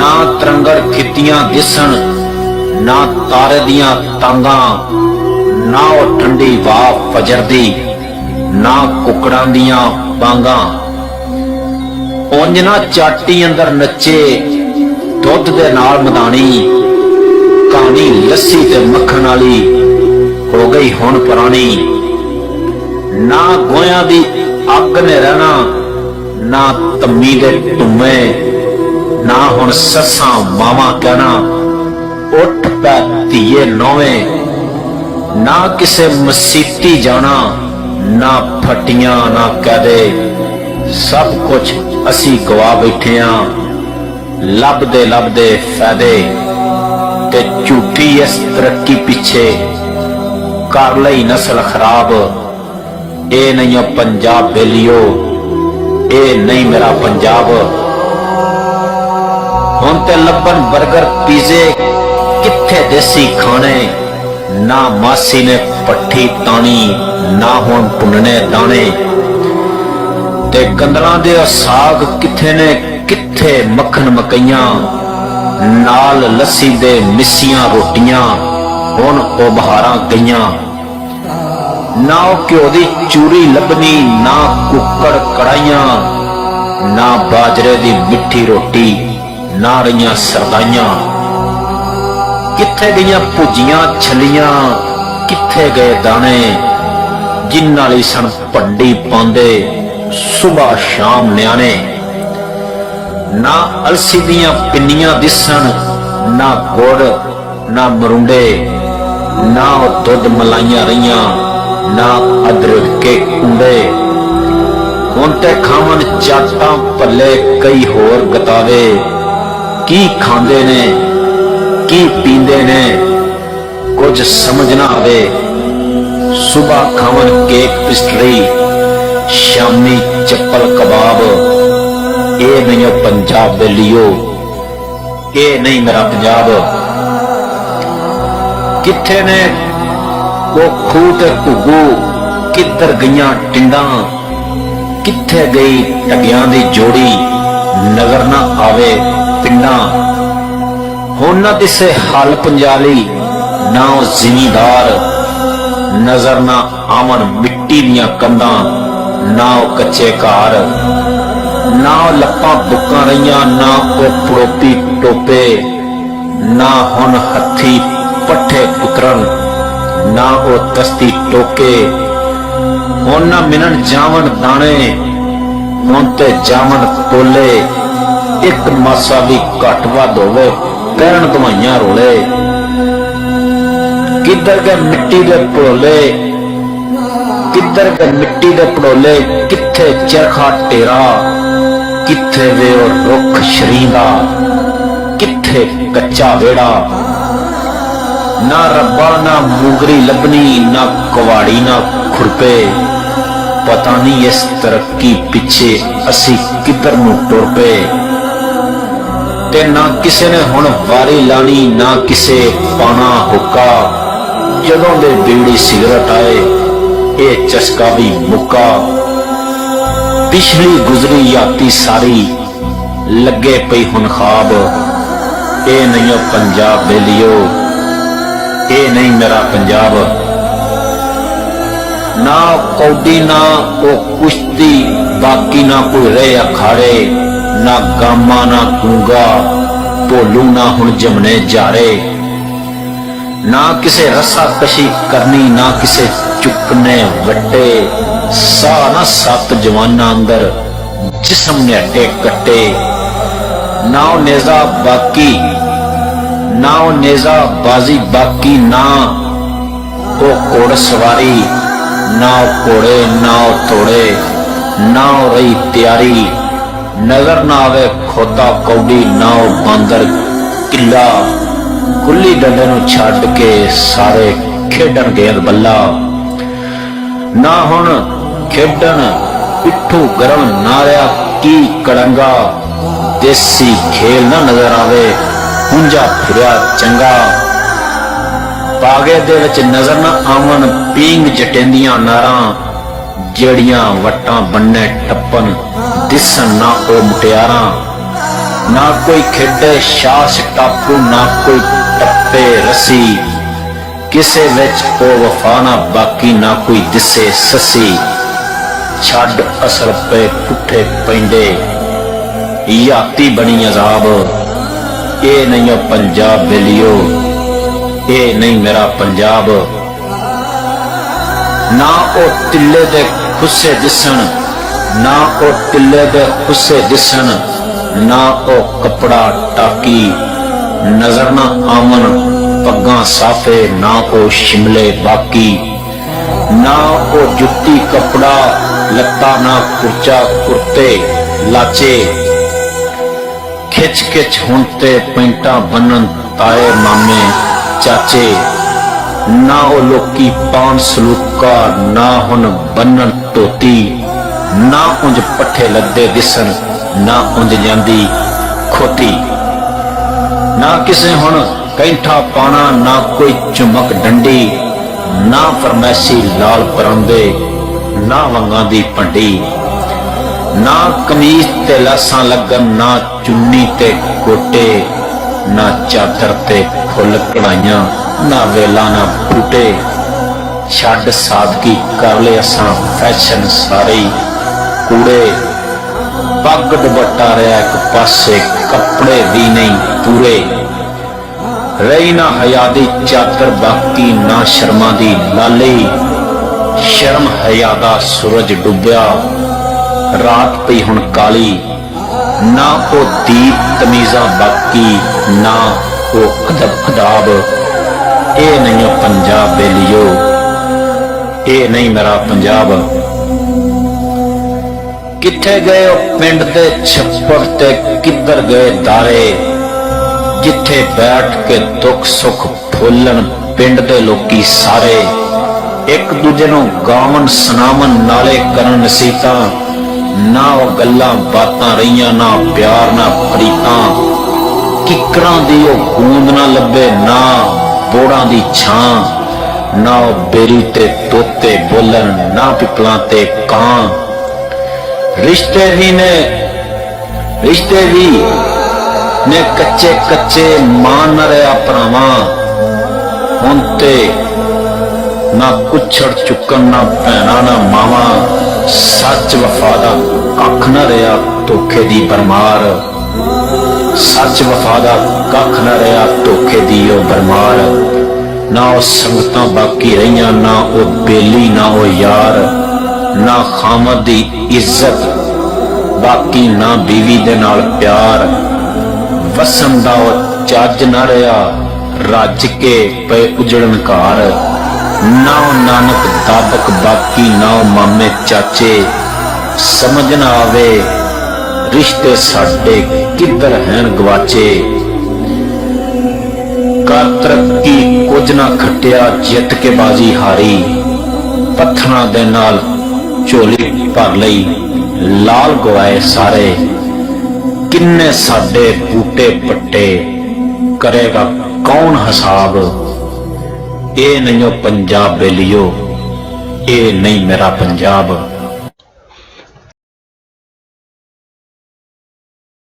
ना तरंगड़ खितियां दिसन, ना तारे दियां तांगा, ना ओ ठंडी वाह फजर दी, ना कुकड़ां दियां बांगा। उंज ना चाटी अंदर नचे दुध दे नाल मदानी, कहानी लस्सी ते मक्खन वाली हो गई हुण पुरानी। ना गोया दी अग ने रहना, ना तम्मी दे टुम्मे, ना हुण सस्सां मावां कहना उठ पै धीए नौवें। ना किसे मसीती जाना, ना फटियां ना कहदे, सब कुछ असी गवा बैठे हां लभदे लभदे फायदे। ते झूठी इस तरक्की पिछे कर लई नस्ल खराब। ए नहीं पंजाब बेलियो, ए नहीं मेरा पंजाब। हुण ते लब्बन बर्गर पीजे किथे देसी खाने, ना मासी ने पट्ठी तानी, ना हुण भुनने दाने। ते गंदलां दे साग किथे ने, किथे मक्खन मकइयां, नाल लस्सी दे मिस्सियां रोटियां हुण ओ बहारां गईयां। ना ओ घ्यो दी चूरी लभनी, ना कुक्कड़ कड़ाइयां, ना बाजरे दी मिठी रोटी, ना रहियां सरदाइयां। किथे गईयां भुजियां छलियां, किथे गए दाने, जिन्हां लई सन भंडी पांदे सुबह शाम न्याणे। ना अलसी दियां पिन्नियां दिसन, ना गुड़ ना मरुंडे, ना ओ दुध मलाइयां रहियां, ना अदरक के कुंडे। हुण ते खावन चाटां भले कई होर गतावे, की खांदे ने की पींदे ने कुछ समझ ना आवे। सुबह खावन केक पिस्टरी, शामी चप्पल कबाब। ए नहीं पंजाब बेलियो, ए नहीं मेरा पंजाब। किथे ने वो खूह ते घुग्गू, किधर गईयां टिंडां, किथे गई टगियां दी जोड़ी, नगर ना आवे पिंडां। हुण ना दिसे हल पंजाली, ना ओ जिमीदार, नजर ना आवन मिट्टी दियां कंधां, ना ओ कच्चे घर, ना ओ लप्पां बुक्कां रहियां, ना ओ पड़ोपी टोपे, ना हुण हत्थी पट्ठे पुत्रन, ना ओ तस्ती टोके। हुण ना मिलन जावन दाने, हुण ते जावन तोले। एक मासा भी घट वध होवे पैण दवाइयां रोले। किधर गए मिट्टी दे पड़ोले, किधर गए मिट्टी दे पड़ोले, किथे चरखा टेरा, किथे वे ओ रुख शरींदा, किथे कच्चा वेड़ा। ना रब्बा ना मूंगरी लभनी, ना कवाड़ी ना खुरपे। पता नहीं इस तरक्की पिछे असी किधर नूं टुर पे। ते ना किसे ने हुण वारी लानी, ना किसे पाना हुक्का। जदों दे बीड़ी सिगरट आए ये चस्का भी मुक्का। पिछली गुजरी याती सारी लगे पई हुण खाब। ए नहीं पंजाब बेलियो, ए नहीं मेरा पंजाब। ना कौडी ना ओ कुश्ती, बाकी ना कोई रहे अखाड़े, ना गामा ना गूंगा, भोलू ना हुण जमने जारे। ना किसे रस्सा कशी करनी, ना किसे चुकने वट्टे। सा ना सत जवाना अंदर जिस्म ने अटे कट्टे। ना ओ नेजा बाकी, ना ओ नेजा बाजी बाकी, ना ओ घोड़ सवारी, ना ओ घोड़े ना ओ तोड़े, ना ओ रही तैयारी। नजर ना आवे खोता कौडी, ना ओ बांदर किला। गुल्ली डंडे नूं छड्ड के सारे खेडण गेंद बल्ला। ना हुण खेडण पिट्ठू गरम ना रहा की कड़ंगा। देसी खेल ना नजर आवे हुंजा फिरिया चंगा। पागे दे विच नजर ना आवन पींग जटेंदियां नारां। जेड़ियां वट्टां बन्ने टप्पन दिसन ना ओ मुटियारां। ना कोई खेडे शास टापू, ना कोई टप्पे रसी, किसे विच ओ वफा ना बाकी, ना कोई दिसे ससी। छड्ड असर पे पुठे पैंदे, याती बनी अजाब, ए नहीं ओ पंजाब बेलियो, ए नहीं मेरा पंजाब। ना ओ टिल्ले दे खुस्से दिसन, ना ओ टिल्ले दे खुस्से दिसन, ना ओ कपड़ा टाकी, नजर ना आवन पग्गां साफे, ना ओ शिमले बाकी, ना ओ जुत्ती कपड़ा लत्ता, ना कुर्चा कुर्ते लाचे, खिच खिच हुण ते पैंटा बन्नन ताए मामे चाचे। ना ओ लोकी पान सलूका, ना हुन बन्नन धोती, ना उंज पट्ठे लद्दे दिसन, ना उंज जांदी खोती। ना किसे हुन कैंठा पाना, ना कोई चुमक डंडी, ना फरमैसी लाल परांदे, ना वंगां दी पंडी। ना कमीज ते लासां लगन, ना चुन्नी ते कोटे, ना चादर ते फुल कढ़ाइयां, ना वेला ना बूटे। छड्ड सादगी कर ले असां फैशन सारे कूड़े, पग दुपट्टा रहा एक पासे, कपड़े भी नहीं पूरे। रही ना हया दी चादर बाकी, ना शर्मा दी लाली, शर्म हया दा सूरज डुब्या, रात पई हुण काली। ना ओ दीप तमीज़ा बाकी, ना ओ अदब अदाब, ए नहीं पंजाब बेलियो, ए नहीं मेरा पंजाब। किथे गए ओ पिंड दे छप्पड़ ते, किधर गए दारे, जिथे बैठ के दुख सुख फुलन पिंड दे लोकी सारे। एक दूजे नूं गावन सुनावन नाले करन नसीहतां, ना वो गल्लां बातां रहियां, ना प्यार ना प्रीतां। किकरां दी ओ गूंद ना लभे, ना बोड़ां दी छां, ना ओ बेरी ते तोते बोलन, ना पिपलां ते कां। रिश्ते भी ने कच्चे कच्चे मान न रहा भरावां। हुण ते ना कुछड़ चुकन, ना भैणा ना मावां। सच वफा दा कख न रहा धोखे दी बरमार, सच वफा दा कख न रहा धोखे दी ओ बरमार। ना ओ संगतां बाकी रहियां, ना ओ बेली, ना ओ यार, ना खामद दी इज्जत बाकी, ना बीवी दे नाल प्यार। वसन दा ओ चज न रहा, रज के पे उजड़न कार। ना ओ नानक दादक बाकी, ना ओ मामे चाचे। समझ ना आवे रिश्ते साडे किधर हैं गवाचे। कर तरक्की कुछ ना खटिया, जित के बाजी हारी। पत्थरां दे नाल झोली भर लई, लाल गवाए सारे। किन्ने साडे बूटे पट्टे, करेगा कौन हिसाब। ए नहीं ओ पंजाब बेलियो, ए नहीं मेरा पंजाब।